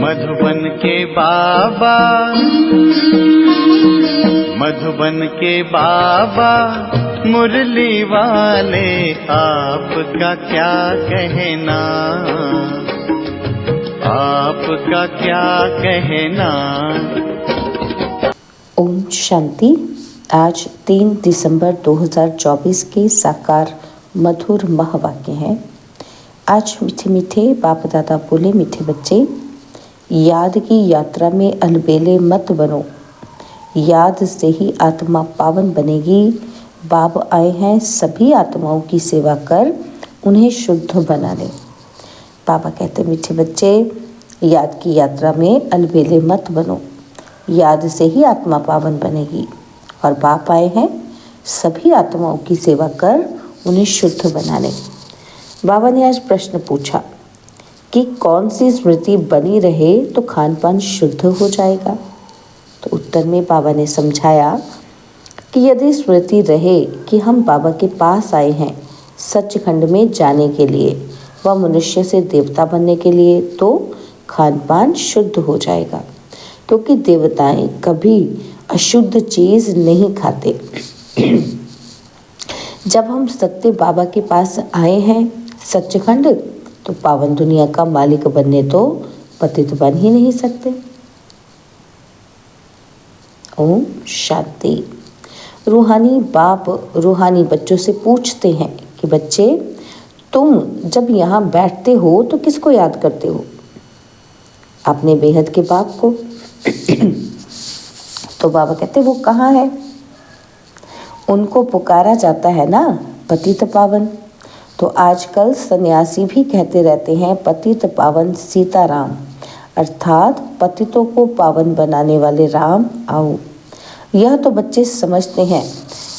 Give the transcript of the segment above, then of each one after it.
मधुबन के बाबा, मधुबन के बाबा मुरली वाले, आपका क्या कहना, आपका क्या कहना। ओम शांति। आज 3 दिसंबर 2024 के साकार मधुर महावाक्य हैं। आज मीठे मीठे बाप दादा बोले, मीठे बच्चे, याद की यात्रा में अलबेले मत बनो, याद से ही आत्मा पावन बनेगी। बाप आए हैं सभी आत्माओं की सेवा कर उन्हें शुद्ध बना ले। बाबा कहते, मीठे बच्चे, याद की यात्रा में अलबेले मत बनो, याद से ही आत्मा पावन बनेगी। और बाप आए हैं सभी आत्माओं की सेवा कर उन्हें शुद्ध बना ले। बाबा ने आज प्रश्न पूछा कि कौन सी स्मृति बनी रहे तो खान पान शुद्ध हो जाएगा। तो उत्तर में बाबा ने समझाया कि यदि स्मृति रहे कि हम बाबा के पास आए हैं सचखंड में जाने के लिए व मनुष्य से देवता बनने के लिए, तो खान पान शुद्ध हो जाएगा, क्योंकि देवताएं कभी अशुद्ध चीज़ नहीं खाते। जब हम सत्य बाबा के पास आए हैं सचखंड, तो पावन दुनिया का मालिक बनने तो पतित बन ही नहीं सकते। ओम शांति। रूहानी बाप रूहानी बच्चों से पूछते हैं कि बच्चे, तुम जब यहाँ बैठते हो तो किसको याद करते हो? अपने बेहद के बाप को। तो बाबा कहते, वो कहाँ है? उनको पुकारा जाता है ना, पतित पावन। तो आजकल सन्यासी भी कहते रहते हैं पतित पावन सीताराम, अर्थात पतितों को पावन बनाने वाले राम आओ। यह तो बच्चे समझते हैं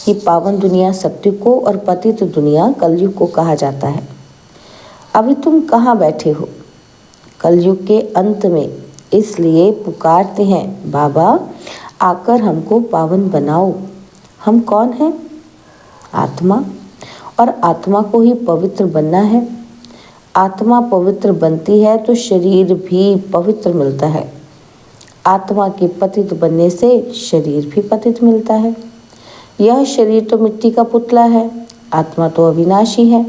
कि पावन दुनिया सत्य को और पतित दुनिया कलयुग को कहा जाता है। अभी तुम कहाँ बैठे हो? कलयुग के अंत में, इसलिए पुकारते हैं बाबा आकर हमको पावन बनाओ। हम कौन हैं? आत्मा। और आत्मा को ही पवित्र बनना है। आत्मा पवित्र बनती है तो शरीर भी पवित्र मिलता है। आत्मा के पतित बनने से शरीर भी पतित मिलता है। यह शरीर तो मिट्टी का पुतला है, आत्मा तो अविनाशी है।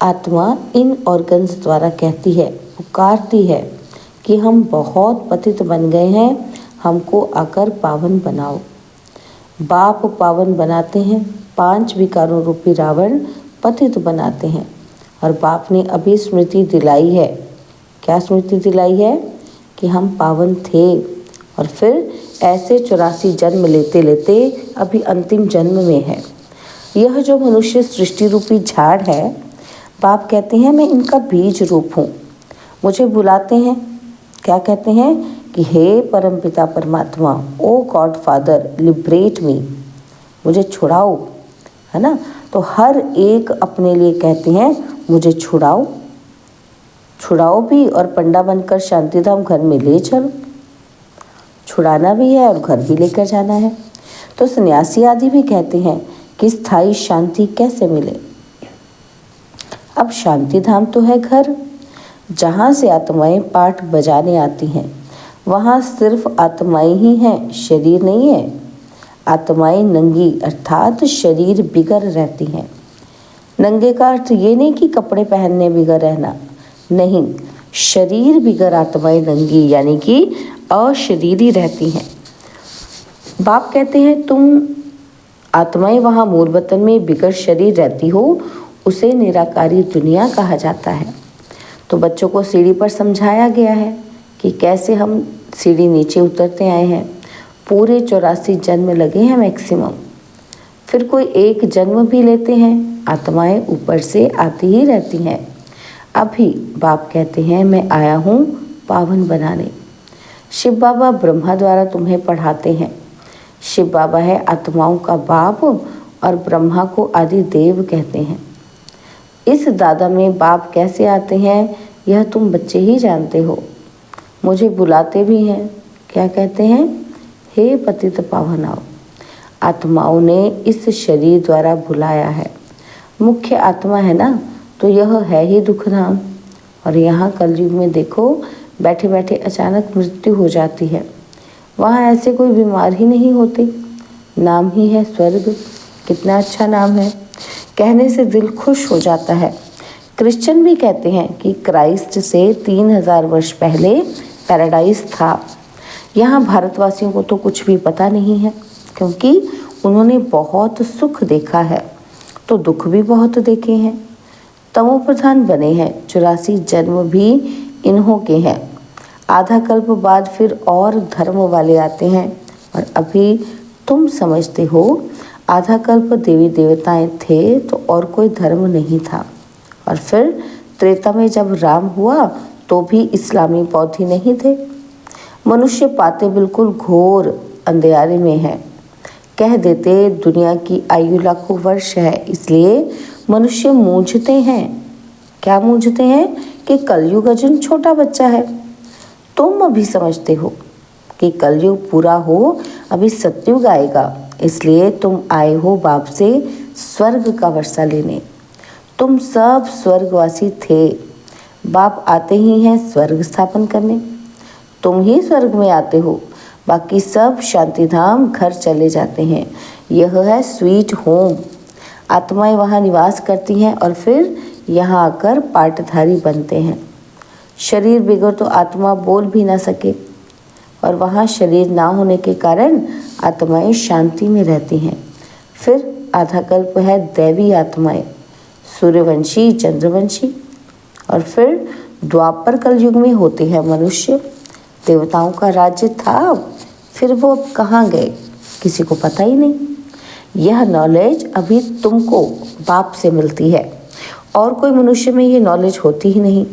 आत्मा इन ऑर्गन्स द्वारा कहती है, पुकारती है कि हम बहुत पतित बन गए हैं, हमको आकर पावन बनाओ। बाप पावन बनाते हैं, 5 विकारों रूपी रावण पतित बनाते हैं। और बाप ने अभी स्मृति दिलाई है। क्या स्मृति दिलाई है? कि हम पावन थे और फिर ऐसे 84 जन्म लेते लेते अभी अंतिम जन्म में है। यह जो मनुष्य सृष्टि रूपी झाड़ है, बाप कहते हैं मैं इनका बीज रूप हूँ। मुझे बुलाते हैं, क्या कहते हैं कि हे परमपिता परमात्मा, ओ गॉड फादर, लिबरेट मी, मुझे छुड़ाओ, है ना। तो हर एक अपने लिए कहते हैं मुझे छुड़ाओ, छुड़ाओ भी और पंडा बनकर शांतिधाम घर में ले चलो। छुड़ाना भी है और घर भी लेकर जाना है। तो सन्यासी आदि भी कहते हैं कि स्थायी शांति कैसे मिले। अब शांतिधाम तो है घर, जहाँ से आत्माएं पाठ बजाने आती हैं। वहाँ सिर्फ आत्माएं ही हैं, शरीर नहीं है। आत्माएं नंगी अर्थात शरीर बिगर रहती हैं। नंगे का अर्थ ये नहीं कि कपड़े पहनने बिगर रहना, नहीं, शरीर बिगर आत्माएं नंगी यानी कि अशरीरी रहती हैं। बाप कहते हैं तुम आत्माएं वहाँ मूल वतन में बिगर शरीर रहती हो, उसे निराकारी दुनिया कहा जाता है। तो बच्चों को सीढ़ी पर समझाया गया है कि कैसे हम सीढ़ी नीचे उतरते आए हैं। पूरे 84 जन्म लगे हैं मैक्सिमम। फिर कोई एक जन्म भी लेते हैं, आत्माएं ऊपर से आती ही रहती हैं। अभी बाप कहते हैं मैं आया हूँ पावन बनाने। शिव बाबा ब्रह्मा द्वारा तुम्हें पढ़ाते हैं। शिव बाबा है आत्माओं का बाप और ब्रह्मा को आदि देव कहते हैं। इस दादा में बाप कैसे आते हैं यह तुम बच्चे ही जानते हो। मुझे बुलाते भी हैं, क्या कहते हैं? हे पतित पावन आओ। आत्माओं ने इस शरीर द्वारा बुलाया है। मुख्य आत्मा है ना, तो यह है ही दुखधाम। और यहाँ कलयुग में देखो बैठे बैठे अचानक मृत्यु हो जाती है। वहाँ ऐसे कोई बीमार ही नहीं होते। नाम ही है स्वर्ग। कितना अच्छा नाम है, कहने से दिल खुश हो जाता है। क्रिश्चियन भी कहते हैं कि क्राइस्ट से 3000 वर्ष पहले पैराडाइज था। यहाँ भारतवासियों को तो कुछ भी पता नहीं है, क्योंकि उन्होंने बहुत सुख देखा है तो दुख भी बहुत देखे हैं। तमो प्रधान बने हैं, 84 जन्म भी इन्हों के हैं। आधा कल्प बाद फिर और धर्म वाले आते हैं, और अभी तुम समझते हो आधा कल्प देवी देवताएं थे तो और कोई धर्म नहीं था। और फिर त्रेता में जब राम हुआ तो भी इस्लामी बौद्ध नहीं थे। मनुष्य पाते बिल्कुल घोर अंधेरे में है। कह देते दुनिया की आयु लाखों वर्ष है, इसलिए मनुष्य मूंझते हैं। क्या मूंझते हैं? कि कलयुग अर्जुन छोटा बच्चा है। तुम अभी समझते हो कि कलयुग पूरा हो, अभी सतयुग आएगा, इसलिए तुम आए हो बाप से स्वर्ग का वर्षा लेने। तुम सब स्वर्गवासी थे, बाप आते ही हैं स्वर्ग स्थापन करने। तुम ही स्वर्ग में आते हो, बाकी सब शांतिधाम घर चले जाते हैं। यह है स्वीट होम। आत्माएं वहाँ निवास करती हैं और फिर यहाँ आकर पाटधारी बनते हैं। शरीर बिगड़ तो आत्मा बोल भी ना सके, और वहाँ शरीर ना होने के कारण आत्माएं शांति में रहती हैं। फिर आधा कल्प है दैवी आत्माएं, सूर्यवंशी, चंद्रवंशी, और फिर द्वापर कलयुग में होते हैं मनुष्य। देवताओं का राज्य था, फिर वो अब कहाँ गए किसी को पता ही नहीं। यह नॉलेज अभी तुमको बाप से मिलती है, और कोई मनुष्य में ये नॉलेज होती ही नहीं।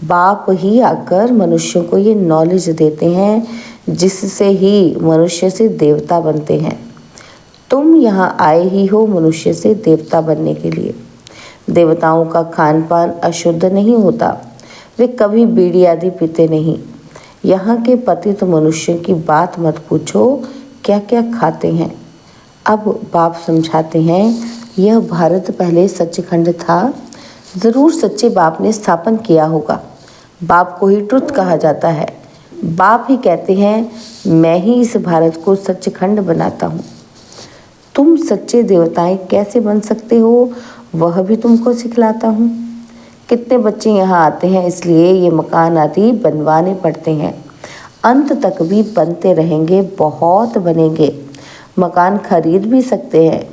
बाप ही आकर मनुष्यों को ये नॉलेज देते हैं, जिससे ही मनुष्य से देवता बनते हैं। तुम यहाँ आए ही हो मनुष्य से देवता बनने के लिए। देवताओं का खान पान अशुद्ध नहीं होता, वे कभी बीड़ी आदि पीते नहीं। यहाँ के पतित मनुष्यों की बात मत पूछो, क्या क्या खाते हैं। अब बाप समझाते हैं, यह भारत पहले सचखंड था, ज़रूर सच्चे बाप ने स्थापन किया होगा। बाप को ही ट्रुथ कहा जाता है। बाप ही कहते हैं, मैं ही इस भारत को सचखंड बनाता हूँ। तुम सच्चे देवताएं कैसे बन सकते हो, वह भी तुमको सिखलाता हूँ। कितने बच्चे यहाँ आते हैं, इसलिए ये मकान आदि बनवाने पड़ते हैं। अंत तक भी बनते रहेंगे, बहुत बनेंगे। मकान खरीद भी सकते हैं,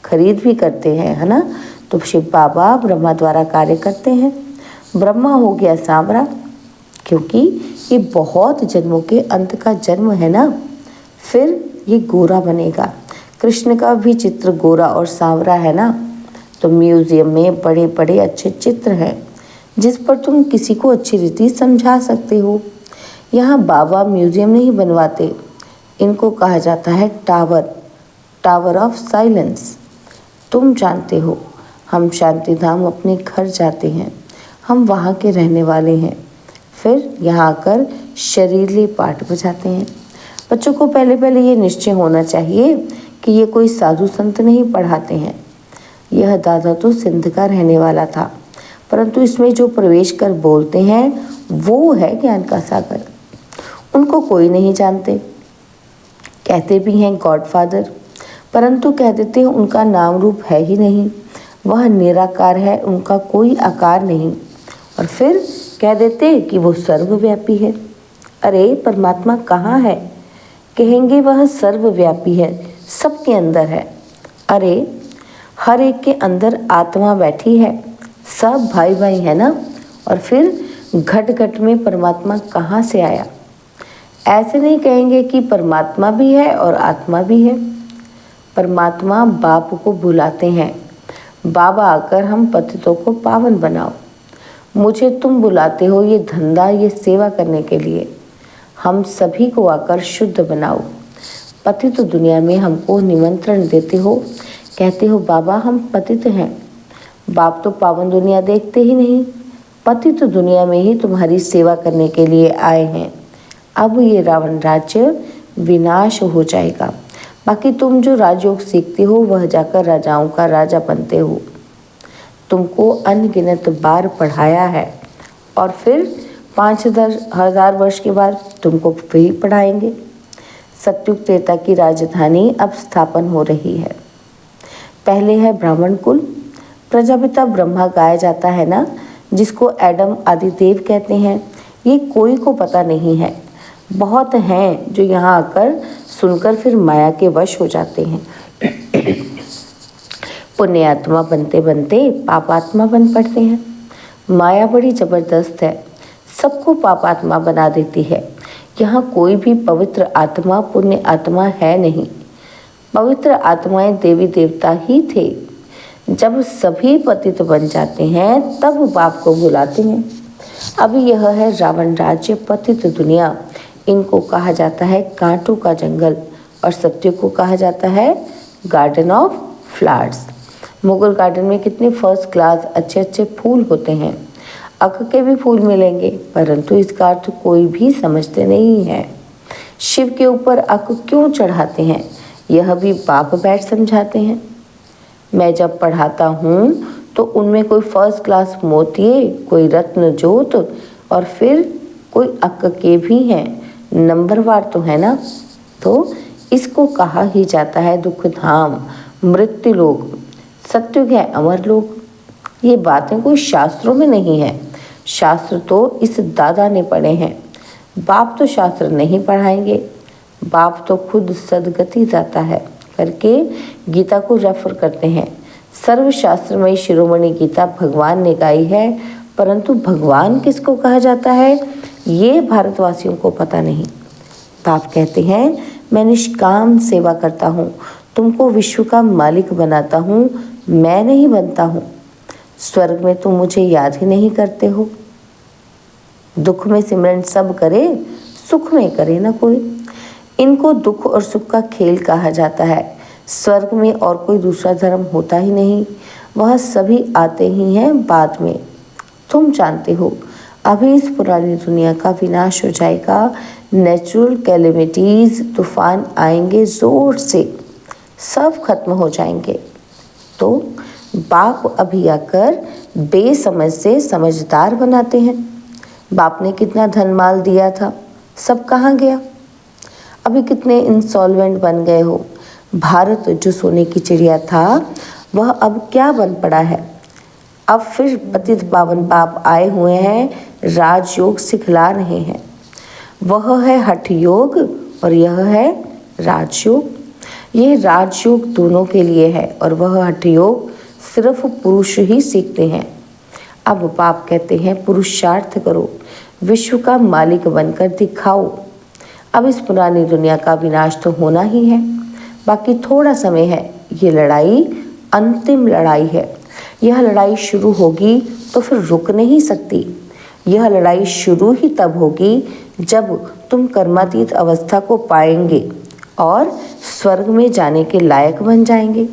खरीद भी करते हैं, है ना। तो शिव बाबा ब्रह्मा द्वारा कार्य करते हैं। ब्रह्मा हो गया सांवरा, क्योंकि ये बहुत जन्मों के अंत का जन्म है ना। फिर ये गोरा बनेगा। कृष्ण का भी चित्र गोरा और सांवरा है ना। तो म्यूजियम में बड़े बड़े अच्छे चित्र हैं, जिस पर तुम किसी को अच्छी रीति समझा सकते हो। यहाँ बाबा म्यूजियम नहीं बनवाते, इनको कहा जाता है टावर, टावर ऑफ साइलेंस। तुम जानते हो, हम शांतिधाम अपने घर जाते हैं, हम वहाँ के रहने वाले हैं। फिर यहाँ आकर शरीरली पाठ बजाते हैं। बच्चों को पहले पहले ये निश्चय होना चाहिए कि ये कोई साधु संत नहीं पढ़ाते हैं। यह दादा तो सिंध का रहने वाला था, परंतु इसमें जो प्रवेश कर बोलते हैं वो है ज्ञान का सागर। उनको कोई नहीं जानते, कहते भी हैं गॉडफादर, परंतु कह देते हैं उनका नाम रूप है ही नहीं, वह निराकार है, उनका कोई आकार नहीं। और फिर कह देते कि वो सर्वव्यापी है। अरे परमात्मा कहाँ है? कहेंगे वह सर्वव्यापी है, सबके अंदर है। अरे हर एक के अंदर आत्मा बैठी है, सब भाई भाई है ना। और फिर घट घट में परमात्मा कहाँ से आया? ऐसे नहीं कहेंगे कि परमात्मा भी है और आत्मा भी है। परमात्मा बाप को बुलाते हैं, बाबा आकर हम पतितों को पावन बनाओ। मुझे तुम बुलाते हो ये धंधा, ये सेवा करने के लिए। हम सभी को आकर शुद्ध बनाओ। पतित दुनिया में हमको निमंत्रण देते हो, कहते हो बाबा हम पतित हैं। बाप तो पावन दुनिया देखते ही नहीं, पतित दुनिया में ही तुम्हारी सेवा करने के लिए आए हैं। अब ये रावण राज्य विनाश हो जाएगा, बाकी तुम जो राजयोग सीखते हो वह जाकर राजाओं का राजा बनते हो। तुमको अनगिनत बार पढ़ाया है और फिर 5000 वर्ष के बाद तुमको वही पढ़ाएंगे। सत्युग त्रेता की राजधानी अब स्थापन हो रही है। पहले है ब्राह्मण कुल। प्रजापिता ब्रह्मा गाया जाता है ना, जिसको एडम आदि देव कहते हैं। ये कोई को पता नहीं है। बहुत हैं जो यहाँ आकर सुनकर फिर माया के वश हो जाते हैं। पुण्यात्मा बनते बनते पापात्मा बन पड़ते हैं। माया बड़ी जबरदस्त है, सबको पापात्मा बना देती है। यहाँ कोई भी पवित्र आत्मा पुण्य आत्मा है नहीं। पवित्र आत्माएं देवी देवता ही थे। जब सभी पतित बन जाते हैं तब बाप को बुलाते हैं। अभी यह है रावण राज्य, पतित दुनिया। इनको कहा जाता है कांटों का जंगल, और सत्य को कहा जाता है garden of flowers. Mughal garden में कितने फर्स्ट क्लास अच्छे अच्छे फूल होते हैं। अक के भी फूल मिलेंगे, परंतु इसका अर्थ कोई भी समझते नहीं है। शिव के ऊपर अक क्यों चढ़ाते हैं, यह भी बाप बैठ समझाते हैं। मैं जब पढ़ाता हूँ तो उनमें कोई फर्स्ट क्लास मोतिये, कोई रत्न जोत, और फिर कोई अक के भी हैं। नंबरवार तो है ना। तो इसको कहा ही जाता है दुख धाम, मृत्यु लोक। सत्युग है अमर लोक। ये बातें कोई शास्त्रों में नहीं है। शास्त्र तो इस दादा ने पढ़े हैं। बाप तो शास्त्र नहीं पढ़ाएंगे। बाप तो खुद सदगति जाता है करके गीता को रेफर करते हैं। सर्वशास्त्रमयी शिरोमणि गीता भगवान ने गाई है, परंतु भगवान किसको कहा जाता है ये भारतवासियों को पता नहीं। बाप कहते हैं मैं निष्काम सेवा करता हूँ, तुमको विश्व का मालिक बनाता हूँ, मैं नहीं बनता हूँ। स्वर्ग में तुम मुझे याद ही नहीं करते हो। दुख में सिमरन सब करे, सुख में करे ना कोई। इनको दुख और सुख का खेल कहा जाता है। स्वर्ग में और कोई दूसरा धर्म होता ही नहीं, वह सभी आते ही हैं बाद में। तुम जानते हो अभी इस पुरानी दुनिया का विनाश हो जाएगा। नेचुरल कैलेमिटीज, तूफान आएंगे जोर से, सब खत्म हो जाएंगे। तो बाप अभी आकर बेसमझ से समझदार बनाते हैं। बाप ने कितना धन माल दिया था, सब कहाँ गया? अभी कितने इंसॉल्वेंट बन गए हो। भारत जो सोने की चिड़िया था वह अब क्या बन पड़ा है। अब फिर पतित पावन बाप आए हुए हैं, राजयोग सिखला रहे हैं। वह है हठ योग और यह है राजयोग। ये राजयोग दोनों के लिए है और वह हठ योग सिर्फ पुरुष ही सीखते हैं। अब बाप कहते हैं पुरुषार्थ करो, विश्व का मालिक बनकर दिखाओ। अब इस पुरानी दुनिया का विनाश तो होना ही है, बाकी थोड़ा समय है। ये लड़ाई अंतिम लड़ाई है। यह लड़ाई शुरू होगी तो फिर रुक नहीं सकती। यह लड़ाई शुरू ही तब होगी जब तुम कर्मातीत अवस्था को पाएंगे और स्वर्ग में जाने के लायक बन जाएंगे।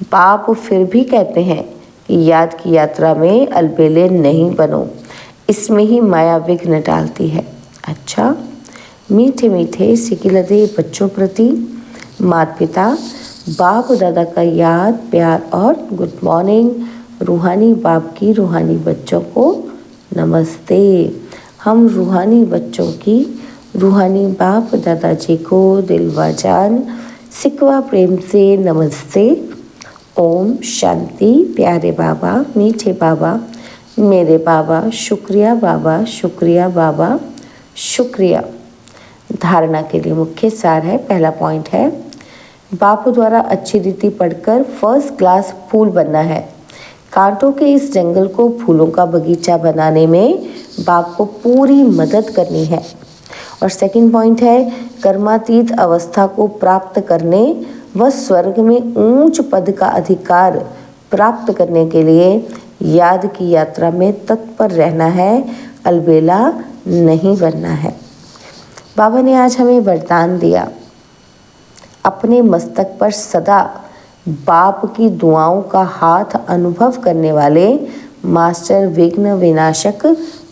बाप फिर भी कहते हैं कि याद की यात्रा में अलबेले नहीं बनो, इसमें ही माया विघ्न डालती है। अच्छा, मीठे मीठे सिकिलदे बच्चों प्रति माता पिता बाप दादा का याद प्यार और गुड मॉर्निंग। रूहानी बाप की रूहानी बच्चों को नमस्ते। हम रूहानी बच्चों की रूहानी बाप दादाजी को दिलवा जान सिकवा प्रेम से नमस्ते। ओम शांति। प्यारे बाबा, मीठे बाबा, मेरे बाबा, शुक्रिया बाबा, शुक्रिया बाबा, शुक्रिया। धारणा के लिए मुख्य सार है। पहला पॉइंट है बाप द्वारा अच्छी रीति पढ़कर फर्स्ट क्लास फूल बनना है। कांटों के इस जंगल को फूलों का बगीचा बनाने में बाप को पूरी मदद करनी है। और सेकंड पॉइंट है कर्मातीत अवस्था को प्राप्त करने व स्वर्ग में ऊंच पद का अधिकार प्राप्त करने के लिए याद की यात्रा में तत्पर रहना है, अलबेला नहीं बनना है। बाबा ने आज हमें वरदान दिया, अपने मस्तक पर सदा बाप की दुआओं का हाथ अनुभव करने वाले मास्टर विघ्न विनाशक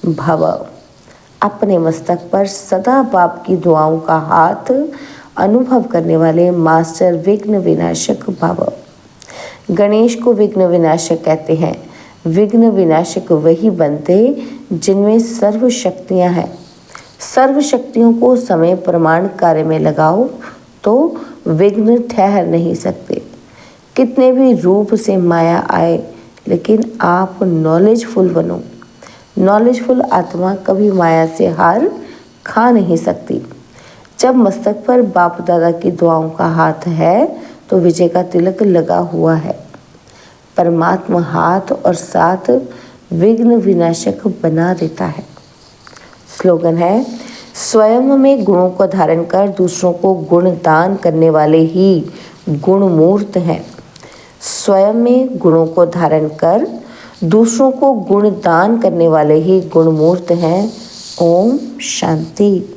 भव। अपने मस्तक पर सदा बाप की दुआओं का हाथ अनुभव करने वाले मास्टर विघ्न विनाशक भव। गणेश को विघ्न विनाशक कहते हैं। विघ्न विनाशक वही बनते जिनमें सर्व शक्तियाँ हैं। सर्व शक्तियों को समय प्रमाण कार्य में लगाओ तो विघ्न ठहर नहीं सकते। कितने भी रूप से माया आए, लेकिन आप नॉलेजफुल बनो। नॉलेजफुल आत्मा कभी माया से हार खा नहीं सकती। जब मस्तक पर बाप दादा की दुआओं का हाथ है तो विजय का तिलक लगा हुआ है। परमात्मा हाथ और साथ विघ्न विनाशक बना देता है। स्लोगन है, स्वयं में गुणों को धारण कर दूसरों को गुण दान करने वाले ही गुणमूर्त हैं। स्वयं में गुणों को धारण कर दूसरों को गुण दान करने वाले ही गुणमूर्त हैं। ओम शांति।